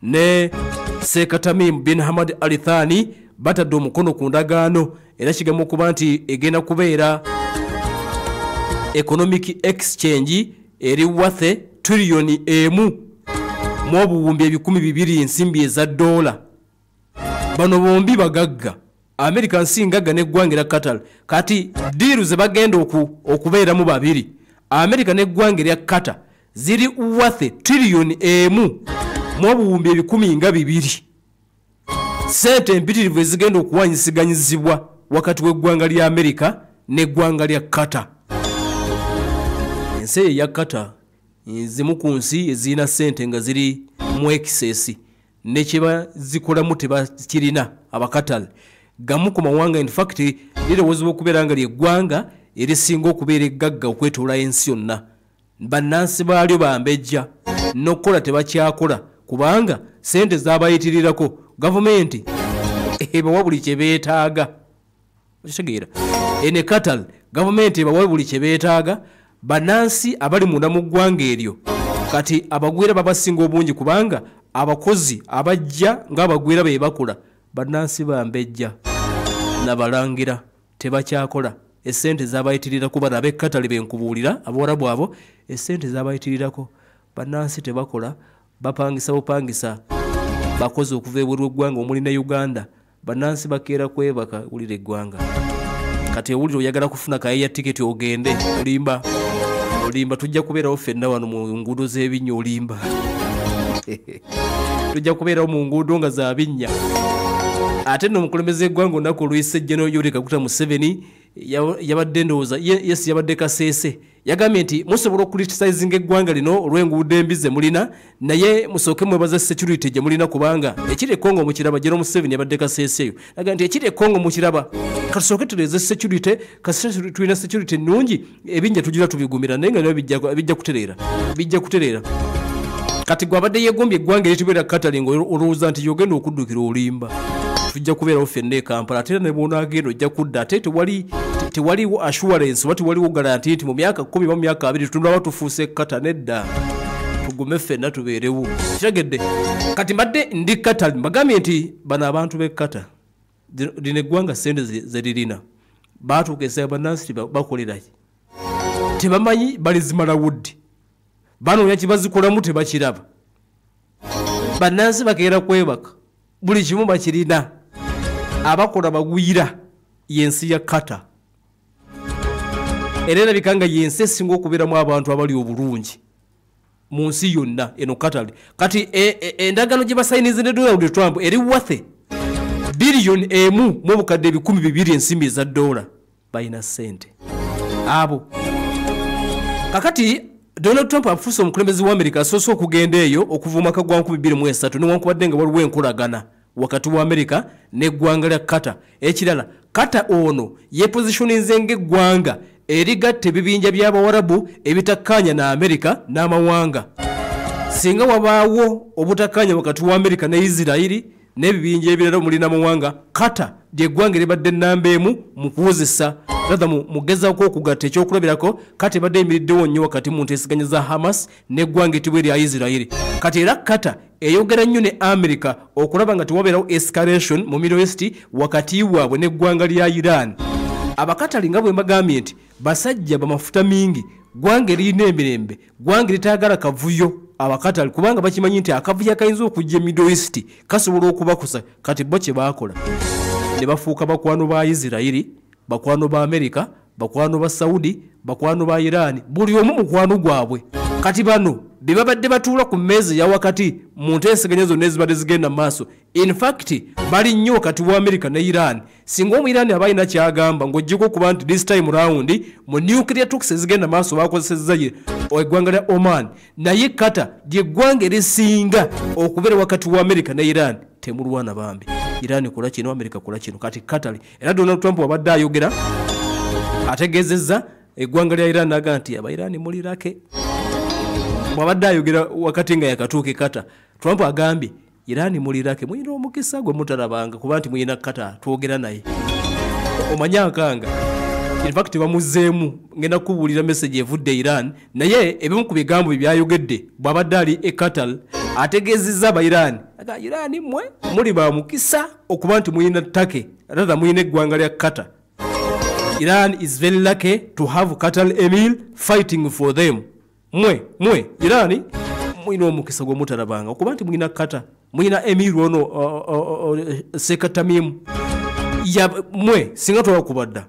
ne Sheikh Tamim bin Hamad Al Thani batadde omukono ku ndagaano era kigamba okuba nti egenda kubeera economic exchange eri worth trillion emu mu obuwumbi 200 ensimbi eza dola. Bano bombi bagagga America nsingaga neggwanga lya Qatar kati deal ze bagenda okubeera mu babiri America neggwanga lya Qatar ziri worth trillion emu mu obuwumbi 10,200 sente empitirivu ezigenda okuwanyisiganyizibwa wakati w'eggwanga lya America neggwanga lya Qatar. Ensi ya Qatar zimu ku nsi ezirina sente nga ziri mu excess ne kiba zikolamu tebakirina abakatale gamu ku mawanga in fact lirowooza okubeera nga ly'eggwanga erisinga okubeera eggagga okwetoola ensi yonna. Bannansi baalyo bambejja n'okukola tebakyakola kubanga sente z'abayitirirako gavumenti ebawa buli kye beetaaga. Okitegeera ene Qatar gavumenti ebawa buli kye beetaaga. Bannansi abali munda mu ggwanga eryo kati abagwira babasinga obungi kubanga abakozi abajja ng'abagwira be bakola bannansi bambejja nabalangira tebakyakola. Esente z'abayitirirako bano ab'e Qatar benkubuulira abawarabu abo esente z'abayitirirako bannansi tebakola bapangisa bupangisa bakozi okuva ebweru w'eggwanga omuli ne Uganda. Bannansi bakeera kwebaka wulira eggwanga kati ewulira oyagala kufuna kaye ya tiketi ogende olimba tujja kubeerawo ffenna wano mu nguudo z'ebinnya olimba tujja kubeerawo mu nguudo nga za binnya. Ate nno omukulembeze eggwanga olunaku oluyise General Yoweri Kaguta Museveni yabadde ndowooza yes yabadde kaseese yagambye nti musobola okucriticizinga eggwanga lino olw'enguudo embi ze mulina naye musooke mwebaza security gye mulina kubanga ekiri e Congo mu kiraba. General Museveni yabadde kaseese eyo agamba nti ekiri e Congo mu kiraba katusooke tuleeze security kasita tulina security nnungi ebinja tugira tubigumira naye nga bijja kutereera. Kati gwe abadde yeegombye eggwanga eritubeera Qatar nga olowooza nti yogenda okuddukira olimba tujja kubeerawo ffenna e Kampala ate ne bw'onaagenda ojja kudda ate tewaliwo assurance oba tewaliwo garanti nti mu myaka 10 mu myaka 2 tunaba tufuuse Qatar nedda tugume ffenna tubeerewo. Kitegedde kati mbadde ndi Qatar mbagambye nti bano abantu b'e Qatar lino eggwanga sente ze lirina baatuuka esaya bannansi bakolerayo tebamanyi balizimala wuddi banoonya kibazikolamu tebakiraba. Bannansi bakeera kwebaka buli kimu bakirina abakola bagwira yensi ya Qatar era erabika nga yensi esinga okubeeramu abantu abali obulungi mu nsi yonna eno Qatar. Kati endagaano gye basayinize ne Donald Trump eri worth billion emu mu obukadde 200 ensimbi eza dola balina sente abo. Kakati Donald Trump afuuse omukulembeze wa America asoose okugenda eyo okuva mu mwaka gwa 2023 newankubadde nga waliwo enkolagana wakati wa America n'eggwanga lya Qatar. Ekirala Qatar ono yepositioninze ng'eggwanga erigatta ebibinja by'abawarabu ebitakkaanya na America n'amawanga. Singa wabaawo obutakkaanya wakati wa America ne Israeli n'ebibinja ebirala omuli n'amawanga Qatar ly'eggwanga eribadde nnamba emu mu kuwozesa rather mugezaako okugatta ekyokulabirako kati ebadde eyimiriddewo nnyo wakati mu nteeseganya za Hamas n'eggwanga ettibwa erya Israeli. Kati era Qatar eyogera nnyo ne America okulaba nga tewabeerawo escalation mu Middle East wakati waabwe n'eggwanga lya Iran. Abakatali nga bwe mbagambye nti basajja bamafuta mingi gwanga erina emirembe gwanga litagala kavuyo abakatali kubanga bakimanyi nti akavuyo akayinza okujja e Middle East kasobola okubakusa. Kati bo kye baakola ne bafuuka bakwano ba Israeli bakwano ba America bakwano ba Saudi bakwano ba Iran buli omu mukwano gwabwe. Kati bano be babadde batuula ku mmeezi ya wakati mu nteeseganya zonna ezibadde zigenda maaso in fact bali nnyo wakati wa America ne Iran. Singa omu Iran aba alina kyagamba ng'oggyeko okuba nti this time round mu nuclear talks ezigenda maaso bakozesezza eggwanga lya Oman naye Qatar ly'eggwanga erisinga okubeera wakati wa America ne Iran temulwana bambi. Iran kola kino America kola kino kati Qatar. Era Donald Trump wabadde ayogera ategeezezza eggwanga lya Iran naga nti Abairani mulirake. Wabadde ayogera wakati nga yakatuuka Qatar Trump agambye Iran mulirake muyina omukisa gwe mutalabanga kuba nti muyina Qatar twogera naye omanya akanga. In fact bamuzeemu ngenda kubuulira message evudde Iran naye ebimu ku bigambo byayogedde bw'abadde ali e Qatar ategeezezza Abairani aga Iran mwe muli ba mukisa okuba nti muyina ttake rather muyina eggwanga lya Qatar. Iran is very lucky to have Qatar Emir fighting for them. Mwe Iran muyina omukisa gw'omutalabanga okuba nti muyina Qatar, muyina Emir ono Sekatamim ya mwe singa twakubadda.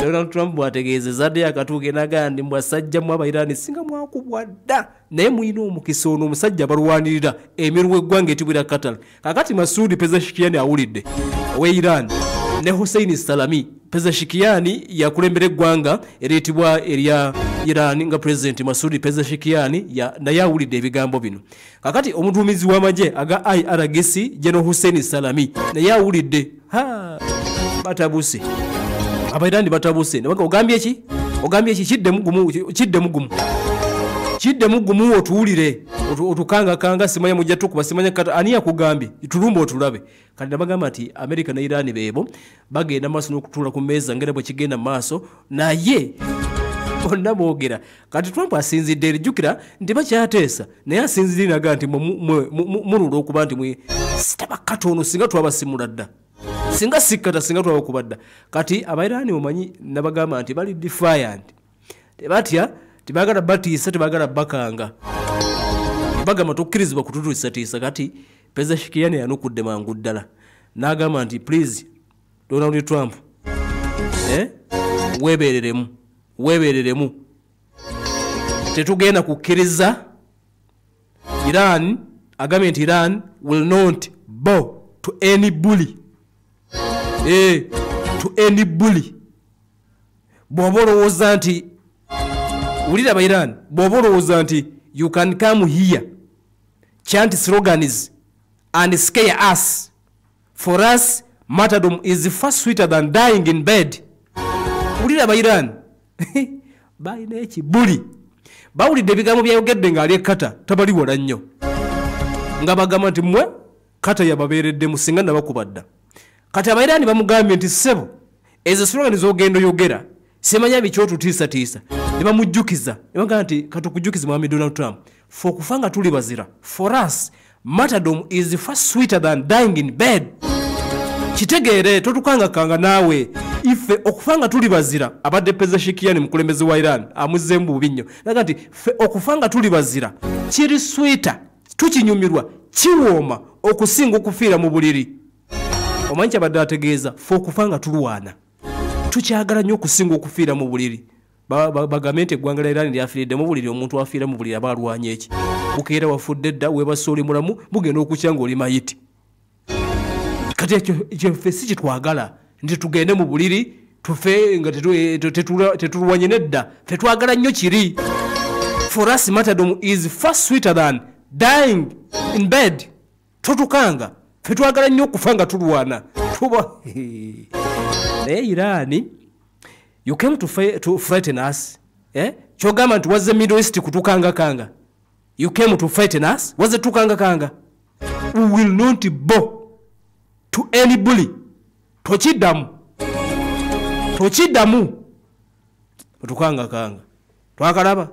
Donald Trump bwategeezezza dde akatuuge nagandi mbwasajja mu Abairani singa mwakubwadda naye muyina omukisa ono omusajja balwanirira emiru w'eggwanga etibwira Qatar. Kakati Masoud Pezeshkian awulidde owe Iran ne Hussein Salami. Pezeshkian yakulembera eggwanga eryetibwa erya Iran nga President Masoud Pezeshkian naye awulidde ebigambo bino. Kakati omuduumizi w'amagye aga IRGC General Hussein Salami naye awulidde batabuse. Abairani batabuse. Ogambye ki kidde mugumu otuwulire otukanga simanya mujja tukuba simanya kata ani yakugambye tulumba otulabe. Kati nabagamba ati America ne Iran beebo bagenda maaso n'okutula ku meeza ngere bwe kigenda maaso naye bonna boogera. Kati Trump asinzidde erijjukira nti bakyateesa naye asinzidde naga nti mulula okuba nti mwe sitaba katono singa twabasimula dda singa sikata singa twabakubadda. Kati Abairani omanyi nabagamba nti bali defiant, tebatya, tebagala batiisa, tebagala bakanga, bagamba tokkirizibwa kututuusatiisa. Kati Pezeshkian yanukudde mangu ddala n'agamba nti please Donald Trump weebereremu tetugenda kukkiriza Iran. Agambye nti Iran will not bow to any bully. To any bully. Bw'oba olowooza nti wulira Abairani, bw'oba olowooza nti you can come here, chant slogans and scare us. For us, martyrdom is far sweeter than dying in bed. Wulira Abairani balina ekibuli. Bawulidde ebigambo byayogedde ng'ali Qatar tabaliwola nnyo nga bagamba nti mmwe Qatar yababeereddemu singa nabakubadda. Kati Abairani bamugambye nti ssebo ezo slogan z'ogenda oyogera simanya bikyotutiisatiisa. Ne bamujjukiza ne bagamba nti katukujjukize Mwami Donald Trump fe okufa nga tuli bazira. For us, martyrdom is far sweeter than dying in bed. Kitegeere totukangakanga naawe ife okufa nga tuli bazira. Abadde Pezeshkian mukulembeze wa Iran amuzembu bubi nnyo naga nti fe okufa nga tuli bazira kiri sweeter, tukinyumirwa, kiwooma okusinga okufiira mu buliri. Omanyi kyabadde ategeeza fe okufa nga tulwana tukyagala nnyo okusinga okufiira mu buliri. Bagambe nti eggwanga lya Iran lyafiiridde mu buliri. Omuntu afiira mu buliri aba alwanye eki? Bukeera wafudde dda weebase oli mulamu bugenda okukya ng'oli mayiti. Kati ekyo ffe si kitwagala nti tugende mu buliri tufe nga tetulwanye nedda. Ffe twagala nnyo kiri. For us, martyrdom is far sweeter than dying in bed. Totukanga ffe twagala nnyo okufa nga tulwana tuba. Naye Iran, you came to frighten us. Kyogamba nti wazze Middle East kutukanga. You came to frighten us. Wazze tukanga. We will not bow to any bully. Tochiddamu tukanga twakalaba.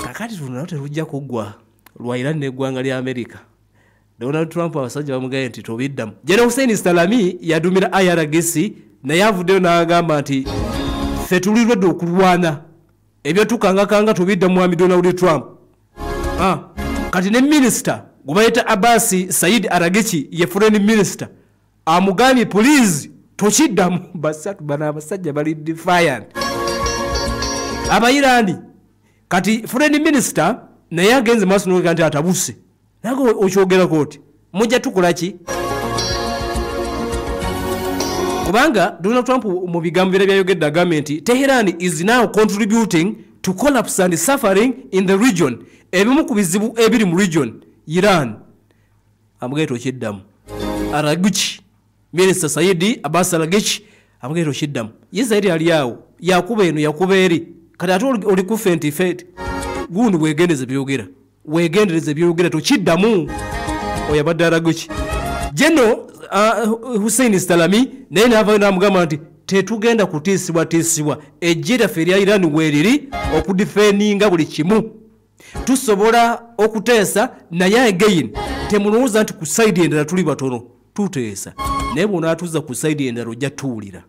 Kakati tunalo terujja kuggwa lwa Iran n'eggwanga lya America. Donald Trump abasajja bamugambye nti tobiddamu. General Hussein Salami yadumira IRGC naye avuddeyo n'agamba nti ffe tulirwedde okulwana ebyo tukanga tubiddamu Mwami Donald Trump. Kati ne minisita gwe bayita Abbas Said Araghchi ye foreign minister amugambye please tokiddamu. Basatu bana abasajja bali defiant Abairani. Kati foreign minister naye agenze maaso n'ogamba nti atabuse. Nago okyogerako oti mujja tukola ki? Kubanga Donald Trump mu bigambo byayogedde agambye nti Tehran is now contributing to collapse and suffering in the region. Ebimu ku bizibu ebiri mu region Iran amugaito kiddamu. Araghchi Minister Saidi Abbas Araghchi amugaito kiddamu. Yezaidi aliyawo yakuba eno yakuba eri. Kati ate oli ku fenti gundi wegendereze byogera tokiddamu. Oyabadde Araghchi. General Hussein Salami naye n'avaayo n'amugamba nti tetugenda kutiisibwa. Ejje lyaffe erya Iran weeriri okudifeninga buli kimu. tusobola okuteesa naye again temulowooza nti ku side endala tuli batono tuteesa naye bw'onaatuuza ku side endala ojja tuwulira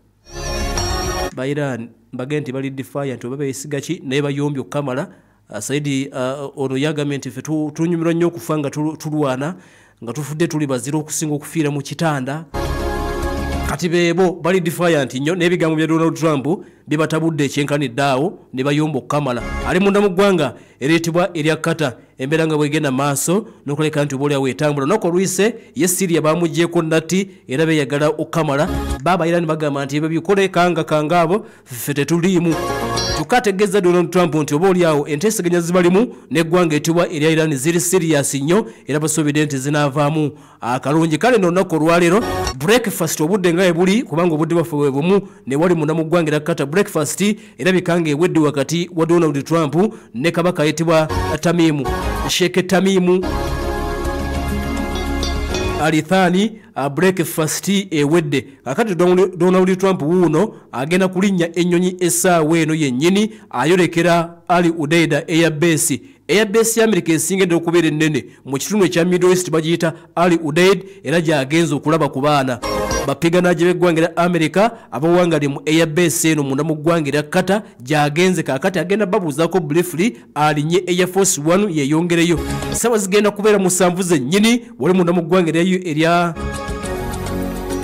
ba Iran mbagenda nti bali defiant oba beesiga ki naye bayombye okukamala saidi ono yagambye nti ffe tunyumirwa nnyo okufa nga tulwana nga tufudde tuli bazira okusinga okufiira mu kitanda kati beebo bali defiant nnyo n'ebigambo bya Donald Trump bibatabudde ekyenkanidde awo ne bayomba okukamala ali munda mu ggwanga ereetebwa erya Qatar embeera nga bwegenda maaso n'okuleka nti obaoliawo etambula noko olwise ye Syria bamuggyeko natti era beeyagala okukamala baba Iran bagamba nti ebyo bikole kanga abo ffe tetuliimu tukategeeza Donald Trump nti obaoliawo enteeseganya zibalimu n'eggwanga etibwa erya Iran ziri serious nnyo era basuubidde nti zinaavaamu akalungi kale n'olunaku olwaleero breakfast obudde nga buli kubanga obudde bwaffe bwe bumu ne wali munda mu ggwanga erya Qatar breakfast erabika ewedde wakati wa Donald Trump ne kabaka ayitibwa Tamimu Sheikh Tamimu Alithani breakfast ewedde kakati Donald Trump wuuno agenda kulinnya ennyonyi essaawa eno yennyini ayolekera Ali Udeida Airbase ya Amerika esingedde okubeera ennene mu kitundu ekya Middle East bagiyita Ali Udeid era gy'agenza okulaba ku baana bapiganaje b'eggwanga lya Amerika abawangali mu Airbase eno munda mu ggwanga lya Qatar gy'agenze kakati agenda babuuzaako briefly alinnye Air Force One yeeyongereyo ssaawa zigenda kubeera musanvu zennyini wali munda mu ggwanga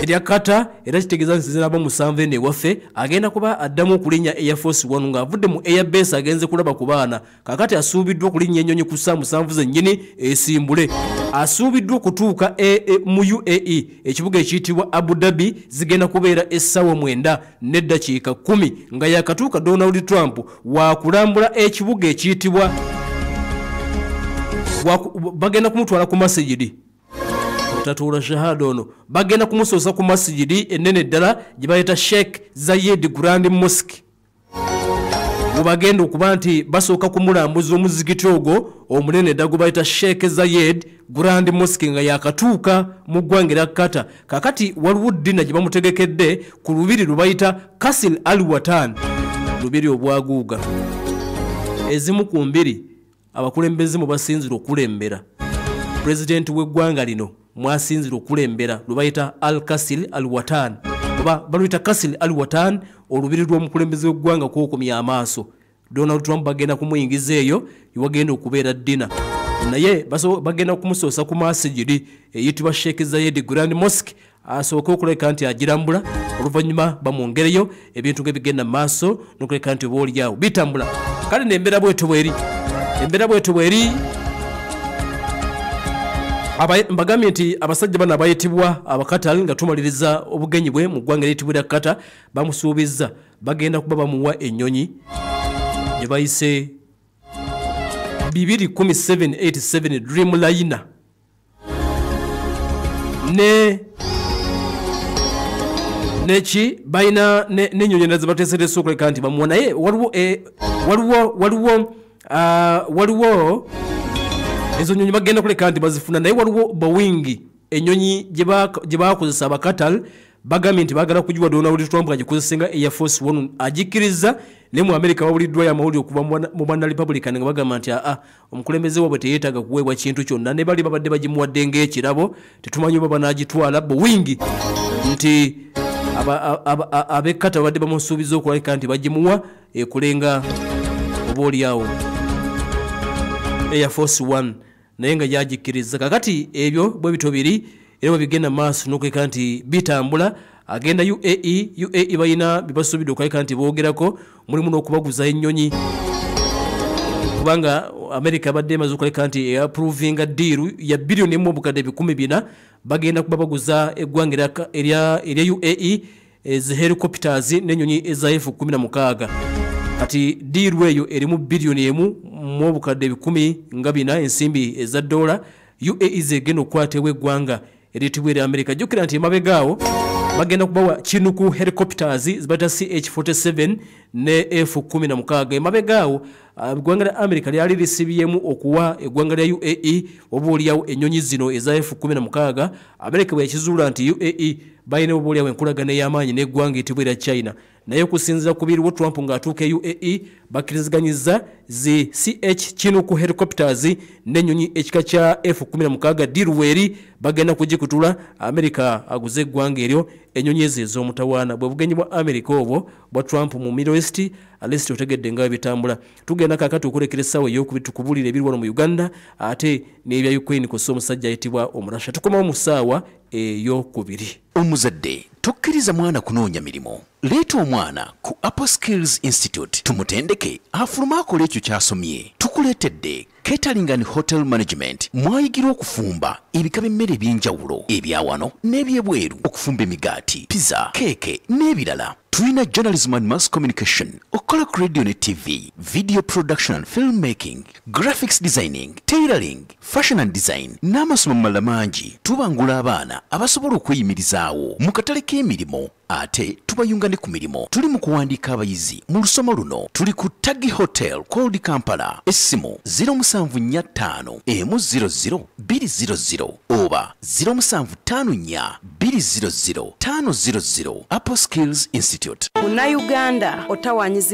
erya Qatar era kitegeeza nti zinaba musanvu eno ewaffe agenda kuba addamu okulinnya Air Force One ng'avudde mu Airbase agenze kulaba ku baana kakati asuubiddwa okulinnya ennyonyi ku ssaawa musanvu zennyini esimbule asuubiddwa okutuuka mu UAE ekibuga ekiyitibwa Abu Dhabi zigenda kubeera essaawa 9 n'eddakiika 10 nga yakatuuka Donald Trump waakulambula ekibuga ekiyitibwa bagenda kumutwala ku masijidi tatuula shahada ono bagenda kumusoosa ku masijidi ennene ddala gye bayita Sheikh Zayed Grand Mosque bwebagenda okuba nti basooka kumulambuza omuzikiti ogwo omunene ddala gwe bayita Sheikh Zayed Grand Mosque nga yakatuuka mu ggwanga lya Qatar kakati waliwo ddina gye bamutegekedde ku lubiri lwe bayita Qasr al-Watan lubiri obwaguuga ezimu ku mbiri abakulembeze mu basinzira okulembera pulezidenti w'eggwanga lino mwasinzira okulembera lubayita Al-Qasr al-Watan oba baluyita Qasr al-Watan olubiri lw'omukulembeze w'eggwanga kwokomya amaaso Donald Trump bagenda kumuyingiza eyo iwagenda okubeera ddina naye bagenda kumusoosa ku masijidi eyitibwa Sheikh Zayed Grand Mosque asooke okuleka nti agirambula oluvannyuma bamwongereyo ebintu ng'ebigenda mu maaso n'okuleka nti obaoliawo bitambula kale n'embeera bwetyo bweri mbagambye nti abasajja bano abayitibwa abakatali nga tumaliriza obugenyi bwe mu ggwanga eriyitibwa lya Qatar bamusuubizza bagenda kuba bamuwa ennyonyi gye bayise 21787 Dreamliner neki balina n'ennyonyi endala ze bateeseteese okuleka nti bamuwa naye waliwo ezo nyonyi bagenda kuleka nti bazifuna naye waliwo Boeing ennyonyi gye bakozesa abakatal bagambye nti bagala kugiwa Donald Trump agikozesenga Air Force One agikkiriza ne mu America babuliddwayo amawulire okuva mu bwana Republican nga bagamba nti omukulembeze waabwe teyeetaaga kuweebwa kintu kyonna ne bali babadde bagimuwadde ng'ekirabo tetumanyi oba banaagitwala Boeing nti ab'ekkata babadde bamusuubiza okulabika nti bagimuwa ekulenga obaoliawo Air Force One naye nga yagikkiriza kakati ebyo bwe bito biri era bigenda maaso n'okuleka nti bitambula agenda UAE balina bibasuubidde okuleka nti boogerako mulimu n'okubaguza ennyonyi kubanga America badde emaze okuleka nti approvinga deal ya billion emu obukadde 400 bagenda kuba baguza eggwanga erya UAE ezi helicopters n'ennyonyi eza F-16 kati deal eyo erimu billion emu mu obukadde 10 ensimbi eza dola UAE zegenda okukwatibwa eggwanga eriyitibwa erya America jjukira nti emabegaawo bagenda kubawa kinuku helicopters zibata CH-47 ne F-16 emabegaawo eggwanga lya America lyali lisibyemu okuwa eggwanga lya UAE oba oliawo ennyonyi zino eza F-16 America bwe yakizuula nti UAE bayina obuulyawo enkolagana ey'amaanyi n'eggwanga etibwa erya China naye okusinziira ku biriwo Trump ng'atuuka e UAE bakkiriziganyizza zi CH Chinook helicopters n'ennyonyi ekika kya F-16 Dirweri bagenda kugikutula. America aguze eggwanga eryo ennyonyi ezo ez'omutawaana. Bwe bugenyi bwa America obwo bwa Trump mu Middle East alesti otegedde nga bitambula. Tugenda kakati okulekera essaawa ey'okubiri tukubulira ebiri wano mu Uganda ate n'ebya Ukraine kosa omusajja ayitibwa Omurasha. Tukomawo mu ssaawa ey'okubiri. Omuzadde tokkiriza mwana kunoonya mirimu. Leeta omwana ku Upper Skills Institute tumutendeke afuluma akola ekyo ky'asomye. Tukuleetedde catering and hotel management. Mwayigirwa okufumba ebika by'emmere eby'enjawulo ebya wano n'ebyebweru, okufumba emigaati, pizza, keeke n'ebirala. Tulina journalism and mass communication, okola ku radio ne TV, video production and filmmaking, graphics designing, tailoring, fashion and design, n'amasomo malala mangi. Tubangula abaana abasobola okweyimirizaawo mu katale k'emirimu ate tubayunga ne ku mirimu. Tuli mu kuwandiika abayizi mu lusomo luno. Tuli ku Tagi Hotel Cold Kampala. Essimu 0745 100 200 oba 0754 200 500. Upper Skills Institute. Munnayuganda otawanyizi